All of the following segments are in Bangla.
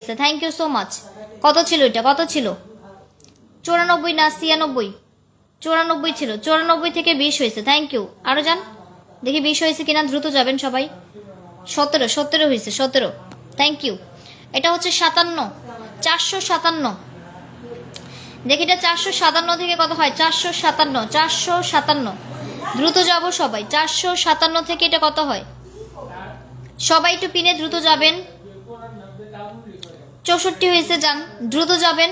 Thank you so much. কত ছিল এটা, কত ছিল? 94 না 96? 94 ছিল, 94 থেকে 20 হয়েছে। Thank you. আরো যান, দেখি 20 হয়েছে কিনা, দ্রুত যাবেন সবাই। 17 হয়েছে, 17। Thank you. এটা হচ্ছে 57, 457। দেখি এটা 457 থেকে কত হয়। 457, 457। দ্রুত যাব সবাই। 457 থেকে এটা কত হয় সবাই একটু পিনে দ্রুত যাবেন। 64 হয়েছে, যান দ্রুত যাবেন।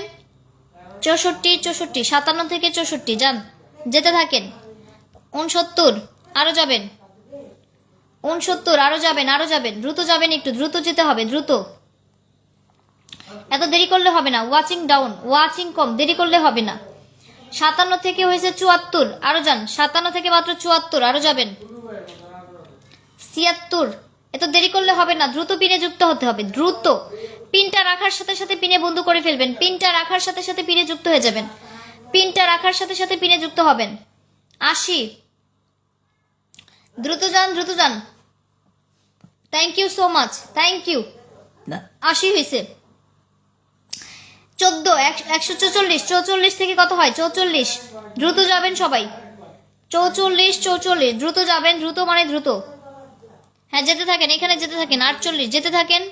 64, 64, 57 থেকে 64, যান যেতে থাকেন। 69, আরো যাবেন। 69, আরো যাবেন, আরো যাবেন, দ্রুত যাবেন, একটু দ্রুত যেতে হবে, দ্রুত। এত দেরি করলে হবে না। ওয়াচিং ডাউন, ওয়াচিং কম, দেরি করলে হবে না। 57 থেকে হয়েছে 74, আরো যান। 57 থেকে মাত্র 74, আরো যাবেন। 76, এত দেরি করলে হবে না, দ্রুত পিনে যুক্ত হতে হবে, দ্রুত। পিনটা রাখার সাথে সাথে পিনে বন্ধ করে ফেলবেন। পিনটা রাখার সাথে সাথে পিনে যুক্ত হয়ে যাবেন। পিনটা রাখার সাথে সাথে পিনে যুক্ত হবেন। 80, দ্রুত যান, দ্রুত যান। Thank you so much, thank you. 80 হয়েছে। 14, 144, 44 থেকে কত হয়? 44, দ্রুত যাবেন সবাই। 44, 44, দ্রুত যাবেন, দ্রুত মানে দ্রুত। হ্যাঁ যেতে থাকেন, এখানে যেতে থাকেন। 48, যেতে থাকেন।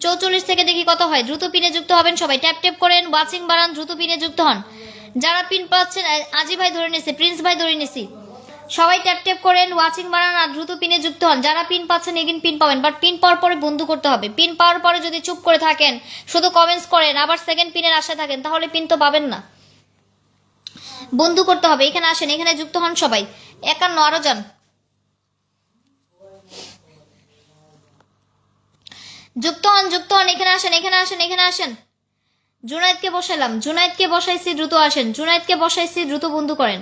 44 থেকে দেখি কত হয়। দ্রুত পিনে যুক্ত হবেন সবাই। ট্যাপ ট্যাপ করেন, ওয়াচিং বাড়ান, দ্রুত পিনে যুক্ত হন। যারা পিন পাচ্ছেন, আজি ভাই ধরে নিছি, প্রিন্স ভাই ধরে নিছি, সবাই ট্যাপ ট্যাপ করেন, ওয়াচিং বাড়ান আর দ্রুত পিনে যুক্ত হন। যারা পিন পাচ্ছেন এগিন পিন পাবেন, বাট পিন পাওয়ার পরে বন্ধ করতে হবে। পিন পাওয়ার পরে যদি চুপ করে থাকেন, শুধু কমেন্টস করেন, আবার সেকেন্ড পিনের আশায় থাকেন, তাহলে পিন তো পাবেন না। বন্ধু করতে হবে। এখানে আসেন, এখানে যুক্ত হন সবাই। 51, আরো যান। যুক্ত হন, যুক্ত হন, এখানে আসেন, এখানে আসেন, এখানে আসেন। জুনায়েদকে বসাইলাম, জুনায়েদকে বসাইছি, দ্রুত আসেন। জুনায়েদকে বসাইছি, দ্রুত বন্ধু করেন।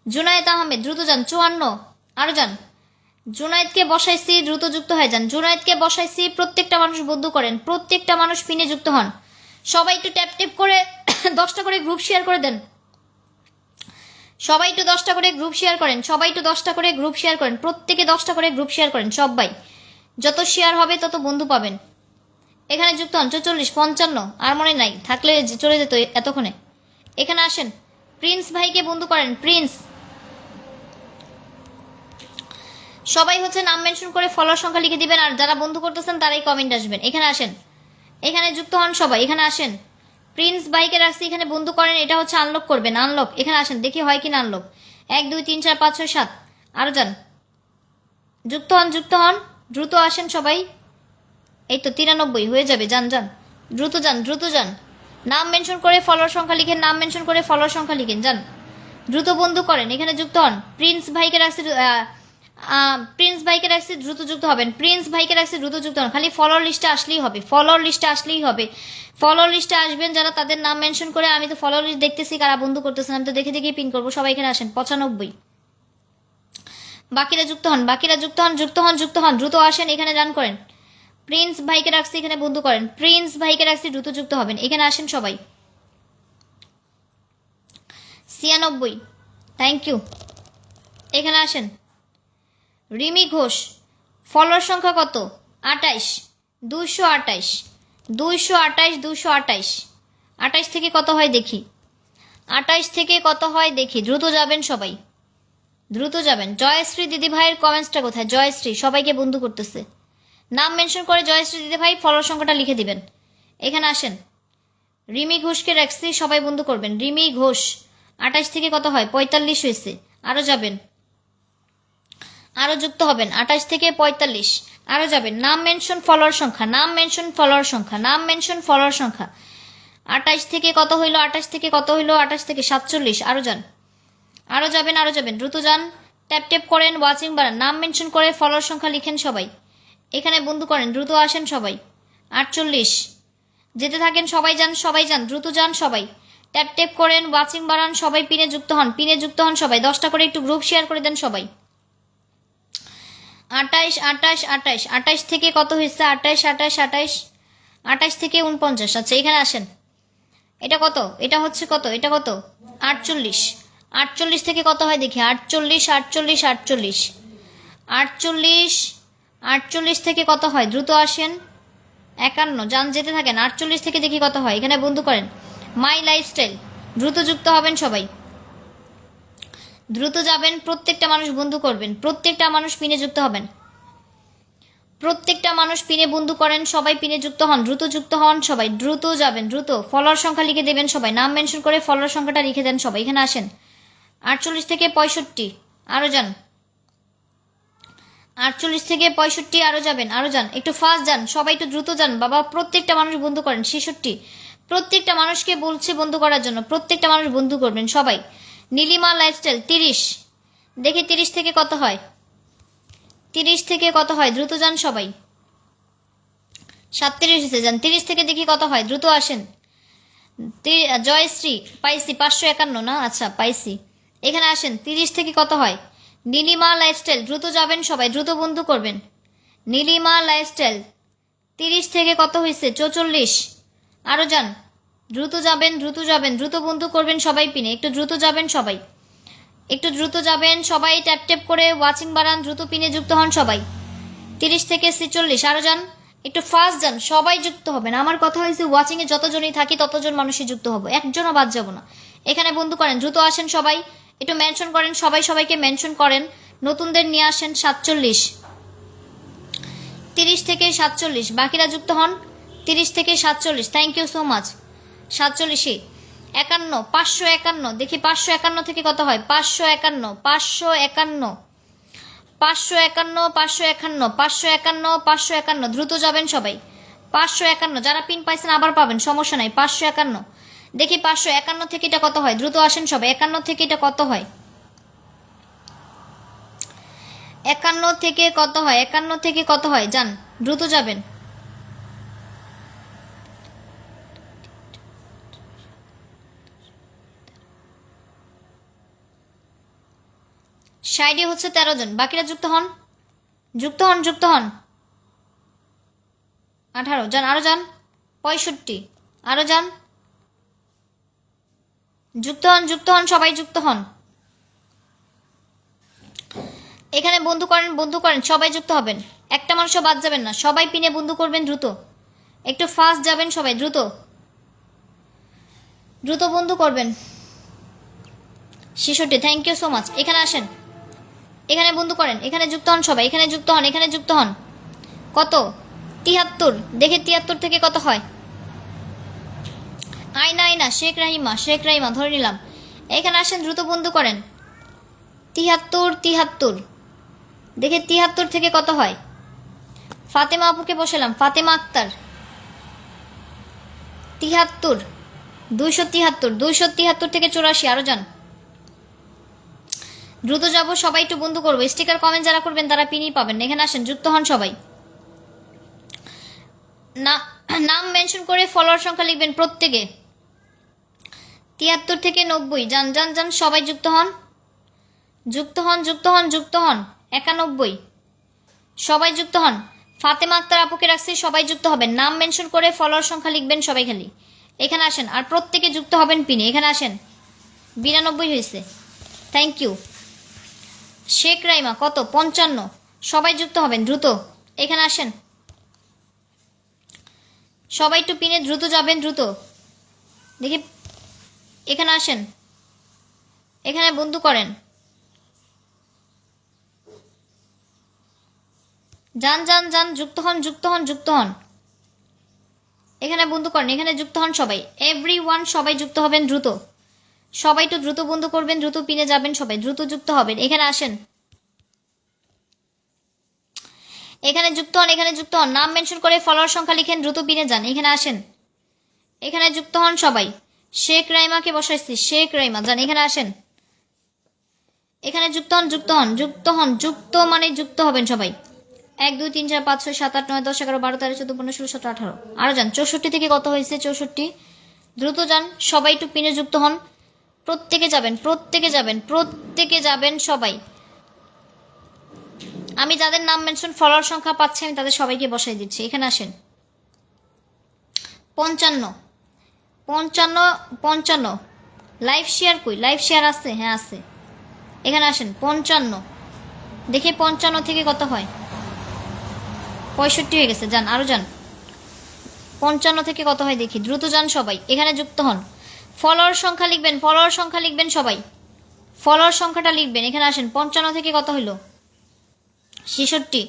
জুনায়েদ আহমেদ, দ্রুত যান। 54, আরো যান। জুনায়েদকে বসাইছি, দ্রুত যুক্ত হয়ে যান। জুনায়েদকে বসাইছি, প্রত্যেকটা মানুষ বন্ধু করেন, প্রত্যেকটা মানুষ পিনে যুক্ত হন। সবাই একটু ট্যাপ ট্যাপ করে 10টা করে গ্রুপ শেয়ার করে দেন। সবাই একটু 10টা করে গ্রুপ শেয়ার করেন। সবাই একটু 10টা করে গ্রুপ শেয়ার করেন। প্রত্যেকে 10টা করে গ্রুপ শেয়ার করেন সবাই। যত শেয়ার হবে তত বন্ধু পাবেন। এখানে যুক্ত হন। 44, 55, আর মনে নাই থাকলে চলে যেত এতক্ষণে। এখানে আসেন, প্রিন্স ভাইকে বন্ধু করেন। প্রিন্স, সবাই হচ্ছে নাম মেনশন করে ফলোয়ার সংখ্যা লিখে দিবেন, আর যারা বন্ধু করতেছেন তারাই কমেন্ট আসবেন। এখানে আসেন, এখানে যুক্ত হন সবাই। এখানে আসেন, প্রিন্স ভাইকে রাখছি, এখানে বন্ধু করেন। এটা হচ্ছে আনলক করবেন, আনলক। এখানে আসেন, দেখি হয় কিনা আনলক। 1, 2, 3, 4, 5, 6, 7, আরো যান। যুক্ত হন, যুক্ত হন, দ্রুত আসেন সবাই। এই তো 93 হয়ে যাবে, যান যান, দ্রুত যান, দ্রুত যান। নাম মেনশন করে ফলোয়ার সংখ্যা লিখেন, নাম মেনশন করে ফলোয়ার সংখ্যা লিখেন, যান দ্রুত বন্ধু করেন। এখানে যুক্ত হন। প্রিন্স ভাইকে রাখছি, প্রিন্স ভাইকে রাখছি, দ্রুত যুক্ত হবেন। প্রিন্স ভাইকে রাখছি, দ্রুত যুক্ত হন। খালি ফলোয়ার লিস্টে আসলেই হবে, ফলোয়ার লিস্টে আসলেই হবে। ফলোয়ার লিস্টে আসবেন যারা, তাদের নাম মেনশন করে। আমি তো ফলোয়ার লিস্ট দেখতেছি কারা বন্ধু করতেছেন, আমি তো দেখে দেখে পিন করবো। সবাই এখানে আসেন। 95, বাকিরা যুক্ত হন, বাকিরা যুক্ত হন, যুক্ত হন, যুক্ত হন, দ্রুত আসেন। এখানে রান করেন। প্রিন্স ভাইকে রাখছি, এখানে বন্ধু করেন। প্রিন্স ভাইকে রাখছি, দ্রুত যুক্ত হবেন। এখানে আসেন সবাই। 96, থ্যাংক ইউ। এখানে আসেন। রিমি ঘোষ, ফলোয়ার সংখ্যা কত? 28, 228, 228, 228। 28 থেকে কত হয় দেখি, 28 থেকে কত হয় দেখি। দ্রুত যাবেন সবাই, দ্রুত যাবেন। জয়শ্রী দিদি ভাইয়ের কমেন্টসটা কোথায়? জয়শ্রী সবাইকে বন্ধু করতেছে। নাম মেনশন করে জয়শ্রী দিদি ভাই ফলোয়ার সংখ্যাটা লিখে দিবেন। এখানে আসেন। রিমি ঘোষকে রাখছি, সবাই বন্ধু করবেন। রিমি ঘোষ, 28 থেকে কত হয়? 45 হয়েছে, আরো যাবেন, আরো যুক্ত হবেন। 28 থেকে 45, আরো যাবেন। নাম মেনশন ফলোয়ার সংখ্যা, নাম মেনশন ফলোয়ার সংখ্যা, নাম মেনশন ফলোয়ার সংখ্যা। 28 থেকে কত হইলো? 28 থেকে কত হইলো? 28 থেকে 47, আরো যান, আরো যাবেন, আরো যাবেন, দ্রুত যান। ট্যাপ ট্যাপ করেন, ওয়াচিং বাড়ান, নাম মেনশন করে ফলোয়ার সংখ্যা লিখেন সবাই। এখানে বন্ধু করেন, দ্রুত আসেন সবাই। 48, যেতে থাকেন সবাই, যান সবাই, যান দ্রুত যান সবাই। ট্যাপ ট্যাপ করেন, ওয়াচিং বাড়ান, সবাই পিনে যুক্ত হন, পিনে যুক্ত হন সবাই। 10টা করে একটু গ্রুপ শেয়ার করে দেন সবাই। 28, 28, 28, 28 থেকে কত হয়েছে? 28, 28, 28, 28 থেকে 49। আচ্ছা এখানে আসেন। এটা কত? এটা হচ্ছে কত? এটা কত? 48, 48 থেকে কত হয় দেখি। 48, 48, 48, 48, 48 থেকে কত হয়? দ্রুত আসেন। 51 যান যেতে থাকেন। 48 থেকে দেখি কত হয়, এখানে বন্ধু করেন। মাই লাইফস্টাইল, দ্রুত যুক্ত হবেন সবাই, দ্রুত যাবেন, প্রত্যেকটা মানুষ বন্ধু করবেন, প্রত্যেকটা মানুষ পিনে যুক্ত হবেন, প্রত্যেকটা মানুষ পিনে বন্ধু করেন, সবাই পিনে যুক্ত হন, দ্রুত যুক্ত হন সবাই, দ্রুত যাবেন, দ্রুত ফলোয়ার সংখ্যা লিখে দেবেন সবাই, নাম মেনশন করে ফলোয়ার সংখ্যাটা লিখে দেন সবাই। এখানে আসেন 48 থেকে 65, আরও যান, 48 থেকে 65 আরও যাবেন, আরও যান, একটু ফাস্ট যান সবাই, একটু দ্রুত যান বাবা, প্রত্যেকটা মানুষ বন্ধু করেন। 66, প্রত্যেকটা মানুষকে বলছে বন্ধু করার জন্য, প্রত্যেকটা মানুষ বন্ধু করবেন সবাই। নীলিমা লাইফস্টাইল 30, দেখি 30 থেকে কত হয়, 30 থেকে কত হয়, দ্রুত যান সবাই। 37 এসে যান, 30 থেকে দেখি কত হয়, দ্রুত আসেন। জয়শ্রী পাইছি 551 না, আচ্ছা পাইছি, এখানে আসেন। 30 থেকে কত হয়, নীলিমা লাইফস্টাইল, দ্রুত যাবেন সবাই, দ্রুত বন্ধু করবেন। নীলিমা লাইফস্টাইল 30 থেকে কত হয়েছে, 44, আরও যান, দ্রুত যাবেন, দ্রুত যাবেন, দ্রুত বন্ধু করবেন সবাই পিনে, একটু দ্রুত যাবেন সবাই, একটু দ্রুত যাবেন সবাই, ট্যাপ ট্যাপ করে ওয়াচিং বাড়ান, দ্রুত পিনে যুক্ত হন সবাই। 30 থেকে 46, আরও যান, একটু ফাস্ট যান সবাই, যুক্ত হবেন। আমার কথা হয়েছে ওয়াচিংয়ে যতজনই থাকি ততজন মানুষই যুক্ত হবো, একজনও বাদ যাব না। এখানে বন্ধু করেন, দ্রুত আসেন সবাই, একটু মেনশন করেন সবাই, সবাইকে মেনশন করেন, নতুনদের নিয়ে আসেন। 47, 30 থেকে 47, বাকিরা যুক্ত হন। 30 থেকে 47, থ্যাংক ইউ সো মাচ। 47, 51, 551, দেখি 551 থেকে কত হয়, 551, 551, 551, 551, 551, 551, দ্রুত যাবেন সবাই। 551, যারা পিন পাইছেন আবার পাবেন, সমস্যা নাই। 551, দেখি 551 থেকে এটা কত হয়, দ্রুত আসেন সবাই। 51 থেকে এটা কত হয়, 51 থেকে কত হয়, 51 থেকে কত হয়, যান দ্রুত যাবেন। সাইডে হচ্ছে 13 জন, বাকিরা যুক্ত হন, যুক্ত হন, যুক্ত হন। 18, যান, আরো যান। 65, আরো যান, যুক্ত হন, যুক্ত হন সবাই, যুক্ত হন। এখানে বন্ধু করেন, বন্ধু করেন সবাই, যুক্ত হবেন, একটা মানুষও বাদ যাবেন না, সবাই পিনে বন্ধু করবেন, দ্রুত একটু ফাস্ট যাবেন সবাই, দ্রুত দ্রুত বন্ধু করবেন। 66, থ্যাংক ইউ সো মাচ। এখানে আসেন, এখানে বন্ধু করেন, এখানে যুক্ত হন সবাই, এখানে যুক্ত হন, এখানে যুক্ত হন। কত, 73, দেখে 73 থেকে কত হয়। আয়না আয়না, শেখ রাহিমা, শেখ রাহিমা ধরে নিলাম। এখানে আসেন, দ্রুত বন্ধু করেন। 73, 73, দেখে 73 থেকে কত হয়। ফাতেমা আপুকে বসালাম, ফাতেমা আক্তার 73, 273, 273 থেকে 84, আরো যান, দ্রুত যাবো সবাই, একটু বন্ধু করবো। স্টিকার কমেন্ট যারা করবেন তারা পিনই পাবেন। এখানে আসেন, যুক্ত হন সবাই, না নাম মেনশন করে ফলোয়ার সংখ্যা লিখবেন প্রত্যেকে। 73 থেকে 90, যান যান যান সবাই, যুক্ত হন, যুক্ত হন, যুক্ত হন, যুক্ত হন। 91, সবাই যুক্ত হন। ফাতেমা আক্তার আপুকে রাখছি, সবাই যুক্ত হবেন, নাম মেনশন করে ফলোয়ার সংখ্যা লিখবেন সবাই খালি। এখানে আসেন, আর প্রত্যেকে যুক্ত হবেন পিনে। এখানে আসেন, 92 হয়েছে, থ্যাংক ইউ। শেখ রাইমা কত, 55, সবাই যুক্ত হবেন দ্রুত। এখানে আসেন সবাই, একটু পিনে দ্রুত যাবেন, দ্রুত দেখি। এখানে আসেন, এখানে বন্ধু করেন, যান যান যান, যুক্ত হন, যুক্ত হন, যুক্ত হন। এখানে বন্ধু করেন, এখানে যুক্ত হন সবাই, এভরিওয়ান সবাই যুক্ত হবেন দ্রুত, সবাই একটু দ্রুত বন্ধু করবেন, দ্রুত পিনে যাবেন সবাই, দ্রুত যুক্ত হবেন। এখানে আসেন, এখানে যুক্ত হন, এখানে যুক্ত হন, নাম মেনশন করে ফলোয়ার সংখ্যা লিখেন, দ্রুত পিনে যান। এখানে আসেন, এখানে যুক্ত হন সবাই। শেখ রাইমাকে বসাইছি, শেখ রাইমা যান, এখানে আসেন, এখানে যুক্ত হন, যুক্ত হন, যুক্ত হন, যুক্ত মানে যুক্ত হবেন সবাই। 1 2 3 4 5 6 7 8 9 10 11 12 13 14 15 16 17 18, আরো যান। 64 থেকে কত হয়েছে, 64, দ্রুত যান সবাই, একটু পিনে যুক্ত হন, প্রত্যেকে যাবেন, প্রত্যেকে যাবেন, প্রত্যেকে যাবেন সবাই। আমি যাদের নাম মেনশন ফলোয়ার সংখ্যা পাচ্ছি আমি তাদের সবাইকে বসাই দিচ্ছি। এখানে আসেন, 55, 55, 55, লাইভ শেয়ার কই, লাইভ শেয়ার আছে, হ্যাঁ আছে। এখানে আসেন, 55, দেখে 55 থেকে কত হয়, 65 হয়ে গেছে, যান আরো যান। 55 থেকে কত হয় দেখি, দ্রুত যান সবাই, এখানে যুক্ত হন। ফলোয়ার সংখ্যা লিখবেন, ফলোয়ার সংখ্যা লিখবেন সবাই, ফলোয়ার সংখ্যাটা লিখবেন। এখানে আসেন, 55 থেকে কত হইল, 66।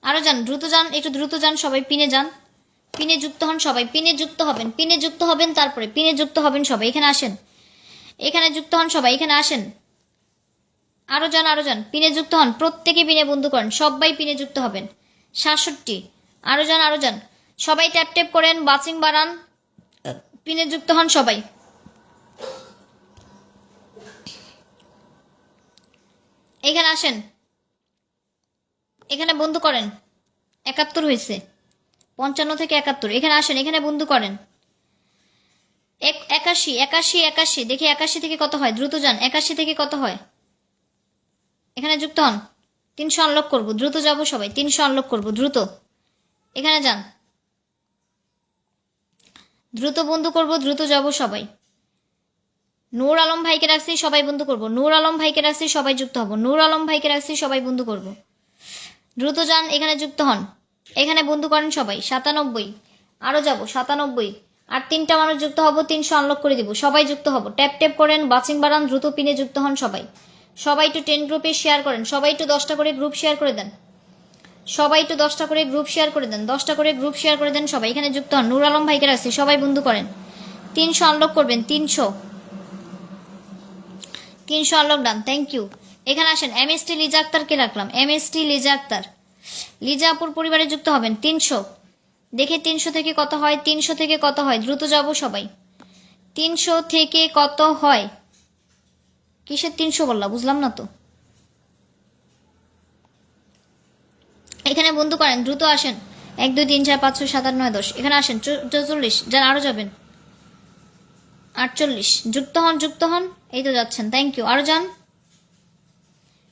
আরও যান, দ্রুত যান, একটু দ্রুত যান সবাই, পিনে যান, পিনে যুক্ত হন সবাই, পিনে যুক্ত হবেন, পিনে যুক্ত হবেন, তারপরে পিনে যুক্ত হবেন সবাই। এখানে আসেন, এখানে যুক্ত হন সবাই, এখানে আসেন। আরও যান, আরও যান, পিনে যুক্ত হন, প্রত্যেকে পিনে বন্ধু করেন, সবাই পিনে যুক্ত হবেন। 67। আরও যান, আরও যান, সবাই ট্যাপ ট্যাপ করেন, বাচিং বাড়ান, পিনে যুক্ত হন সবাই। এখানে আসেন, এখানে বন্ধু করেন, 71 হয়েছে, 55 থেকে 71। এখানে আসেন, এখানে বন্ধু করেন, 81, 81, 81। দেখি 81 থেকে কত হয়, দ্রুত যান, 81 থেকে কত হয়, এখানে যুক্ত হন। 300 আনলক করবো, দ্রুত যাব সবাই, 300 আনলক করবো, দ্রুত এখানে যান, দ্রুত বন্ধু করব, দ্রুত যাব সবাই। নূর আলম ভাইকে রাখছি, সবাই বন্ধু করব, নূর আলম ভাইকে রাখছি, সবাই যুক্ত হব, নূর আলম ভাইকে রাখছি, সবাই বন্ধু করব, দ্রুত যান, এখানে যুক্ত হন, এখানে বন্ধু করেন সবাই। 97। আরও যাব, 97। আর 3টা মানুষ যুক্ত হব, 300 আনলক করে দিব, সবাই যুক্ত হব, ট্যাপ ট্যাপ করেন, বাচিং বাড়ান, দ্রুত পিনে যুক্ত হন সবাই। সবাই একটু 10 গ্রুপে শেয়ার করেন, সবাই একটু 10টা করে গ্রুপ শেয়ার করে দেন, সবাই একটু 10টা করে গ্রুপ শেয়ার করে দেন, 10টা করে গ্রুপ শেয়ার করে দেন সবাই। এখানে যুক্ত হন, নূর আলম ভাইকে রাখছি, সবাই বন্ধু করেন, 300 আনলক করবেন, 300 আনলক ডান, থ্যাংক ইউ। এখানে আসেন, এমএসটি লিজা আক্তারকে রাখলাম, এমএসটি লিজা আক্তার, লিজা আপুর পরিবারে যুক্ত হবেন। 300 দেখে 300 থেকে কত হয়, 300 থেকে কত হয়, দ্রুত যাব সবাই। 300 থেকে কত হয়, কিসের 300 বললা, বুঝলাম না তো। এখানে বন্ধু করেন, দ্রুত আসেন, 1 2 3 4 5 6 7 8 9 10। এখানে আসেন, 44 যান, আরও যাবেন, 48 যুক্ত হন, যুক্ত হন, এই তো যাচ্ছেন, থ্যাংক ইউ। আরও যান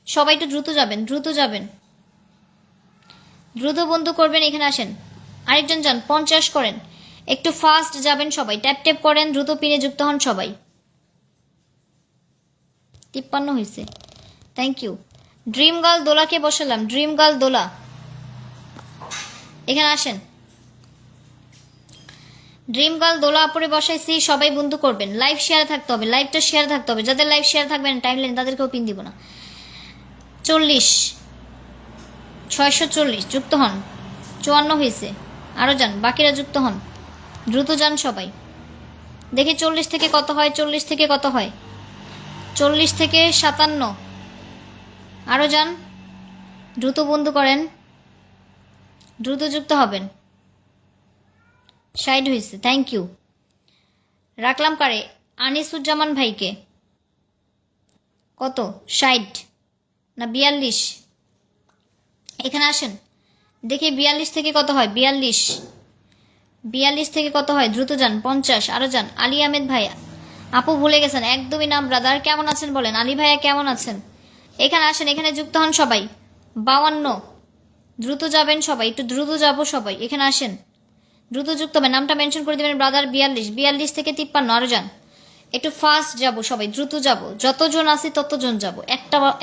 সবাই, একটু দ্রুত যাবেন, দ্রুত যাবেন, দ্রুত বন্ধু করবেন। এখানে আসেন, আরেকজন যান, 50 করেন, একটু ফাস্ট যাবেন সবাই, ট্যাপ ট্যাপ করেন, দ্রুত পিনে যুক্ত হন সবাই। 53 হয়েছে, থ্যাংক ইউ। ড্রিম গার্ল দোলাকে বসালাম, ড্রিম গার্ল দোলা, এখানে আসেন, ড্রিম গার্ল দোলা আপরে বসাইছি, সবাই বন্ধু করবেন, লাইভ শেয়ারে থাকতে হবে, লাইভটা শেয়ারে থাকতে হবে, যাদের লাইভ শেয়ার থাকবেন টাইম লাইন তাদেরকেও পিন দিব না। 40 640 যুক্ত হন, 54 হয়েছে, আরও যান, বাকিরা যুক্ত হন, দ্রুত যান সবাই। দেখি 40 থেকে কত হয়, 40 থেকে কত হয়, 40 থেকে 57। আরও যান, দ্রুত বন্ধু করেন, দ্রুত যুক্ত হবেন। 60 হয়েছে, থ্যাংক ইউ। রাখলাম কারে, আনিসুজ্জামান ভাইকে, কত 60 না 42। এখানে আসেন, দেখি 42 থেকে কত হয়, 42 থেকে কত হয়, দ্রুত যান, 50। আরও যান, আলী আহমেদ ভাইয়া, আপু ভুলে গেছেন একদমই নাম, ব্রাদার কেমন আছেন বলেন, আলী ভাইয়া কেমন আছেন। এখানে আসেন, এখানে যুক্ত হন সবাই, 52 দ্রুত যাবেন সবাই, একটু দ্রুত যাব সবাই। এখানে আসেন, দ্রুত যুক্ত হবে, নামটা মেনশন করে দেবেন ব্রাদার। 42 থেকে 53। আরও যান, একটু ফাস্ট যাব সবাই, দ্রুত যাব, যতজন আসি ততজন যাব,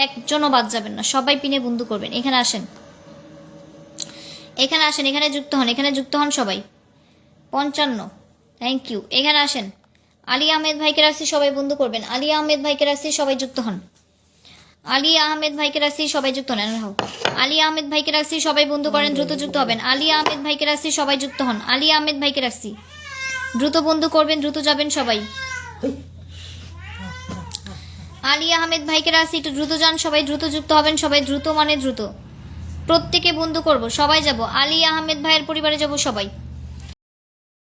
একজনও বাদ যাবেন না, সবাই পিনে বন্ধু করবেন। এখানে আসেন, এখানে আসেন, এখানে যুক্ত হন, এখানে যুক্ত হন সবাই। 55, থ্যাংক ইউ। এখানে আসেন, আলী আহমেদ ভাইকে রাখছি, সবাই বন্ধু করবেন, আলী আহমেদ ভাইকে রাখছি, সবাই যুক্ত হন, আলী আহমেদ ভাইকে রাখছি, সবাই যুক্ত হন, আলী আহমেদ ভাইকে রাখছি, সবাই বন্ধু করেন, দ্রুত যুক্ত হবেন। আলী আহমেদ ভাইকে রাখছি, সবাই যুক্ত হন, আলী আহমেদ ভাইকে রাখছি, দ্রুত বন্ধু করবেন, দ্রুত যাবেন সবাই। আলী আহমেদ ভাইকে রাখছি, একটু দ্রুত যান সবাই, দ্রুত যুক্ত হবেন সবাই, দ্রুত মানে দ্রুত, প্রত্যেকে বন্ধু করব, সবাই যাব, আলী আহমেদ ভাইয়ের পরিবারে যাব সবাই।